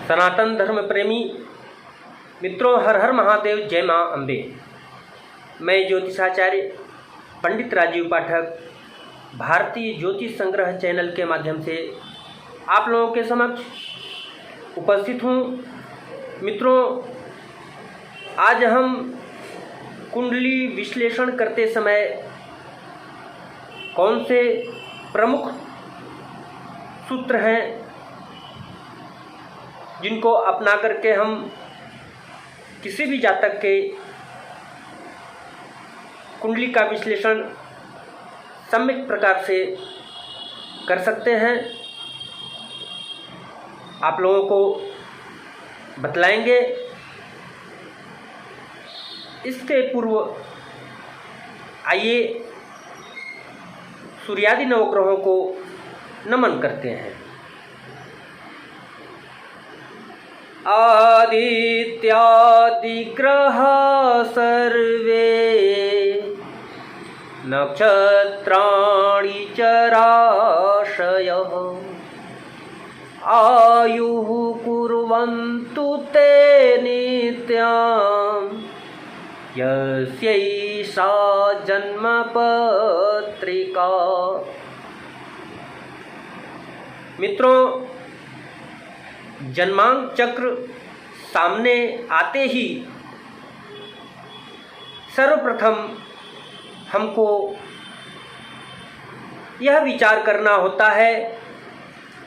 सनातन धर्म प्रेमी मित्रों, हर हर महादेव, जय माँ अम्बे। मैं ज्योतिषाचार्य पंडित राजीव पाठक भारतीय ज्योतिष संग्रह चैनल के माध्यम से आप लोगों के समक्ष उपस्थित हूँ। मित्रों, आज हम कुंडली विश्लेषण करते समय कौन से प्रमुख सूत्र हैं जिनको अपना करके हम किसी भी जातक के कुंडली का विश्लेषण सम्यक प्रकार से कर सकते हैं, आप लोगों को बतलाएंगे। इसके पूर्व आइए सूर्यादि नवग्रहों को नमन करते हैं। आदित्यादि ग्रह सर्वे नक्षत्राणि चराशयः आयुः कुर्वन्तु ते नित्यं यस्यैषा जन्मपत्रिका। मित्रों, जन्मांक चक्र सामने आते ही सर्वप्रथम हमको यह विचार करना होता है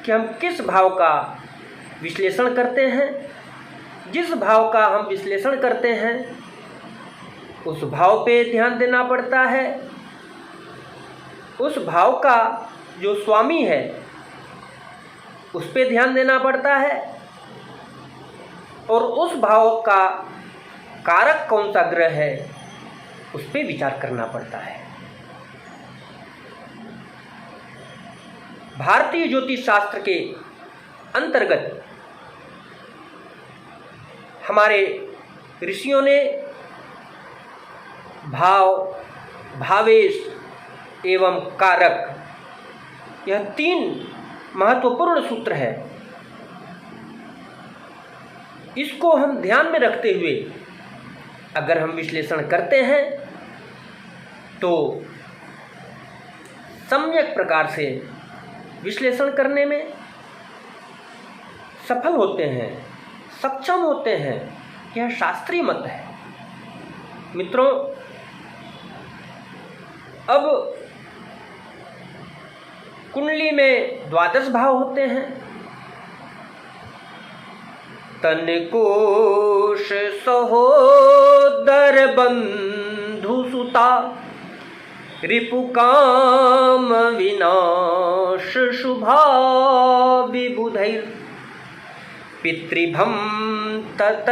कि हम किस भाव का विश्लेषण करते हैं। जिस भाव का हम विश्लेषण करते हैं उस भाव पे ध्यान देना पड़ता है। उस भाव का जो स्वामी है उस पे ध्यान देना पड़ता है और उस भाव का कारक कौन सा ग्रह है उस पे विचार करना पड़ता है। भारतीय ज्योतिष शास्त्र के अंतर्गत हमारे ऋषियों ने भाव, भावेश एवं कारक, यह तीन महत्वपूर्ण सूत्र है। इसको हम ध्यान में रखते हुए अगर हम विश्लेषण करते हैं तो सम्यक प्रकार से विश्लेषण करने में सफल होते हैं, सक्षम होते हैं। यह शास्त्रीय मत है। मित्रों, अब कुंडली में 12 भाव होते हैं। तनकोश सहोदर बंधु सुता रिपुकाम विनाश शुभा विबुधैर पितृभम तत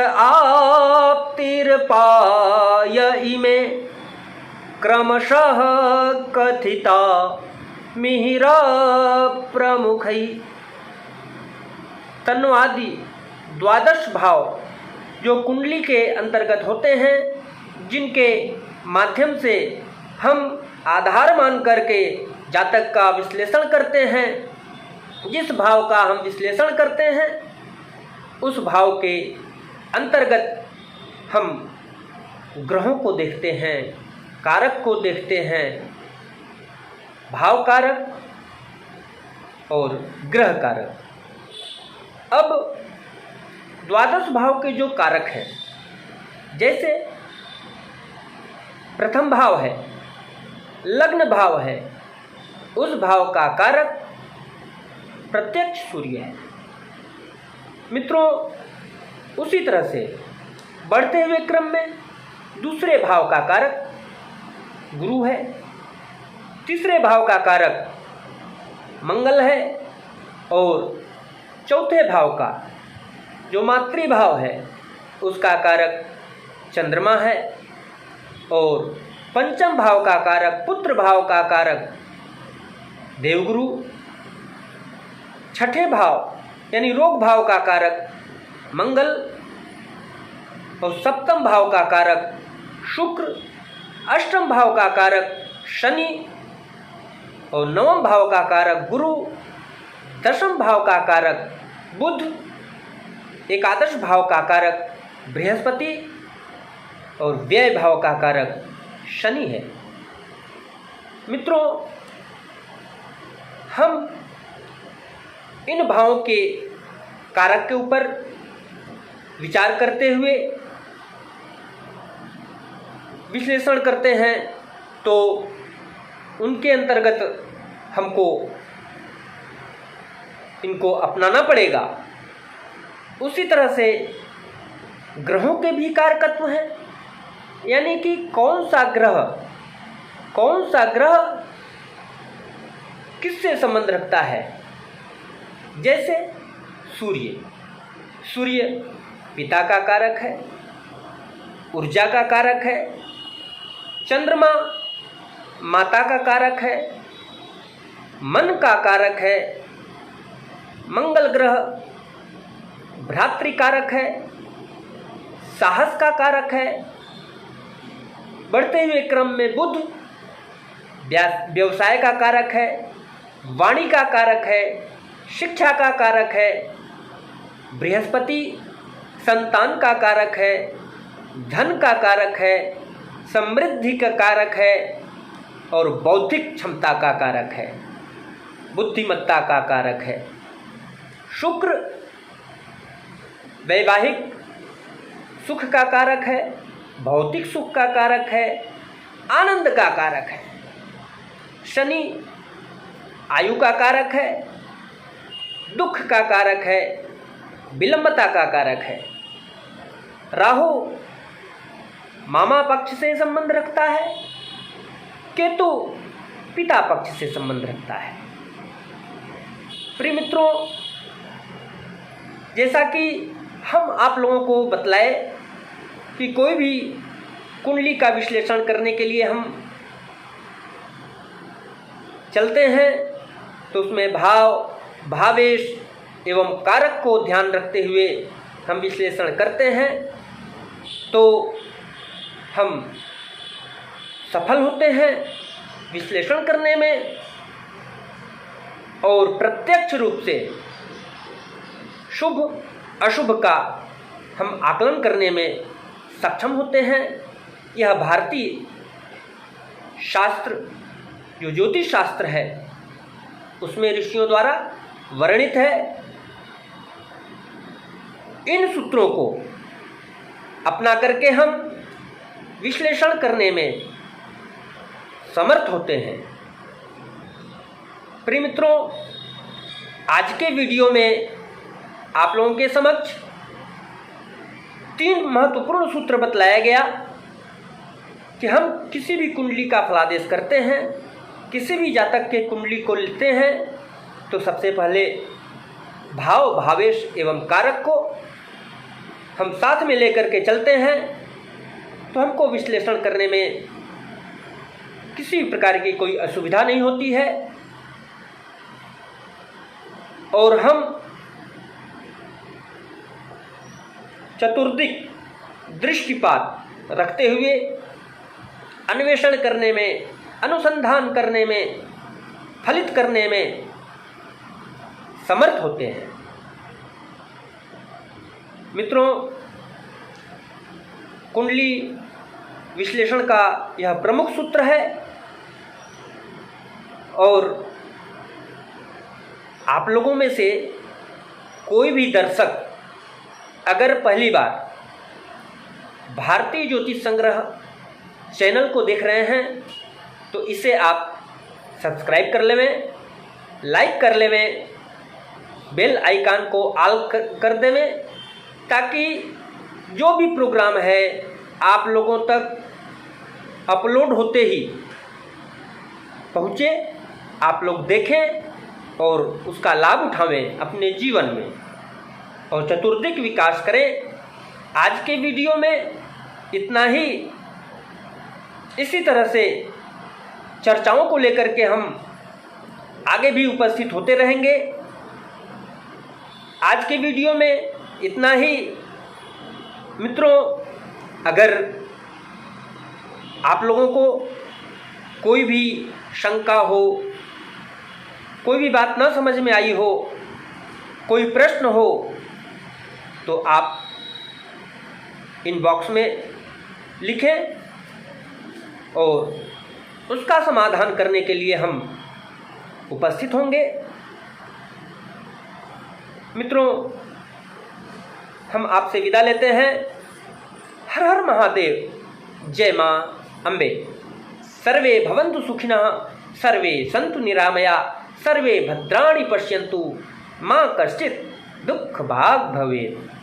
आप्तिर्पाय इमे क्रमशः कथिता मिहिरा प्रमुखै। तन्नो आदि 12 भाव जो कुंडली के अंतर्गत होते हैं, जिनके माध्यम से हम आधार मान करके जातक का विश्लेषण करते हैं। जिस भाव का हम विश्लेषण करते हैं उस भाव के अंतर्गत हम ग्रहों को देखते हैं, कारक को देखते हैं, भाव कारक और ग्रह कारक। अब 12 भाव के जो कारक हैं, जैसे प्रथम भाव है, लग्न भाव है, उस भाव का कारक प्रत्यक्ष सूर्य है। मित्रों, उसी तरह से बढ़ते हुए क्रम में दूसरे भाव का कारक गुरु है, तीसरे भाव का कारक मंगल है और चौथे भाव का जो मातृभाव है उसका कारक चंद्रमा है और पंचम भाव का कारक, पुत्र भाव का कारक देवगुरु, छठे भाव यानी रोग भाव का कारक मंगल और सप्तम भाव का कारक शुक्र, अष्टम भाव का कारक शनि और नवम भाव का कारक गुरु, दशम भाव का कारक बुध एकादश भाव का कारक बृहस्पति और व्यय भाव का कारक शनि है। मित्रों, हम इन भावों के कारक के ऊपर विचार करते हुए विश्लेषण करते हैं तो उनके अंतर्गत हमको इनको अपनाना पड़ेगा। उसी तरह से ग्रहों के भी कारकत्व हैं, यानी कि कौन सा ग्रह किससे संबंध रखता है। जैसे सूर्य पिता का कारक है, ऊर्जा का कारक है। चंद्रमा माता का कारक है, मन का कारक है। मंगल ग्रह भ्रातृकारक है, साहस का कारक है। बढ़ते हुए क्रम में बुध व्यवसाय का कारक है, वाणी का कारक है, शिक्षा का कारक है। बृहस्पति संतान का कारक है, धन का कारक है, समृद्धि का कारक है और बौद्धिक क्षमता का कारक है, बुद्धिमत्ता का कारक है। शुक्र वैवाहिक सुख का कारक है, भौतिक सुख का कारक है, आनंद का कारक है। शनि आयु का कारक है, दुख का कारक है, विलंबता का कारक है। राहु मामा पक्ष से संबंध रखता है, केतु पिता पक्ष से संबंध रखता है। प्रिय मित्रों, जैसा कि हम आप लोगों को बतलाए कि कोई भी कुंडली का विश्लेषण करने के लिए हम चलते हैं तो उसमें भाव, भावेश एवं कारक को ध्यान रखते हुए हम विश्लेषण करते हैं तो हम सफल होते हैं विश्लेषण करने में और प्रत्यक्ष रूप से शुभ अशुभ का हम आकलन करने में सक्षम होते हैं। यह भारतीय शास्त्र जो ज्योतिष शास्त्र है उसमें ऋषियों द्वारा वर्णित है। इन सूत्रों को अपना करके हम विश्लेषण करने में समर्थ होते हैं। प्रिय मित्रों, आज के वीडियो में आप लोगों के समक्ष 3 महत्वपूर्ण सूत्र बतलाया गया कि हम किसी भी कुंडली का फलादेश करते हैं, किसी भी जातक के कुंडली को लेते हैं तो सबसे पहले भाव, भावेश एवं कारक को हम साथ में लेकर के चलते हैं तो हमको विश्लेषण करने में किसी प्रकार की कोई असुविधा नहीं होती है और हम चतुर्दिक दृष्टिपात रखते हुए अन्वेषण करने में, अनुसंधान करने में, फलित करने में समर्थ होते हैं। मित्रों, कुंडली विश्लेषण का यह प्रमुख सूत्र है और आप लोगों में से कोई भी दर्शक अगर पहली बार भारतीय ज्योतिष संग्रह चैनल को देख रहे हैं तो इसे आप सब्सक्राइब कर लेवें, लाइक कर लेवें, बेल आइकन को ऑल कर देवें ताकि जो भी प्रोग्राम है आप लोगों तक अपलोड होते ही पहुँचे, आप लोग देखें और उसका लाभ उठावें अपने जीवन में और चतुर्दिक विकास करें। आज के वीडियो में इतना ही। इसी तरह से चर्चाओं को लेकर के हम आगे भी उपस्थित होते रहेंगे। आज के वीडियो में इतना ही। मित्रों, अगर आप लोगों को कोई भी शंका हो, कोई भी बात ना समझ में आई हो, कोई प्रश्न हो तो आप इनबॉक्स में लिखें और उसका समाधान करने के लिए हम उपस्थित होंगे। मित्रों, हम आपसे विदा लेते हैं। हर हर महादेव। जय मां अम्बे। सर्वे भवन्तु सुखिनः, सर्वे सन्तु निरामया, सर्वे भद्राणि पश्यन्तु, मां कश्चित् दुःखभाग् भवेत्।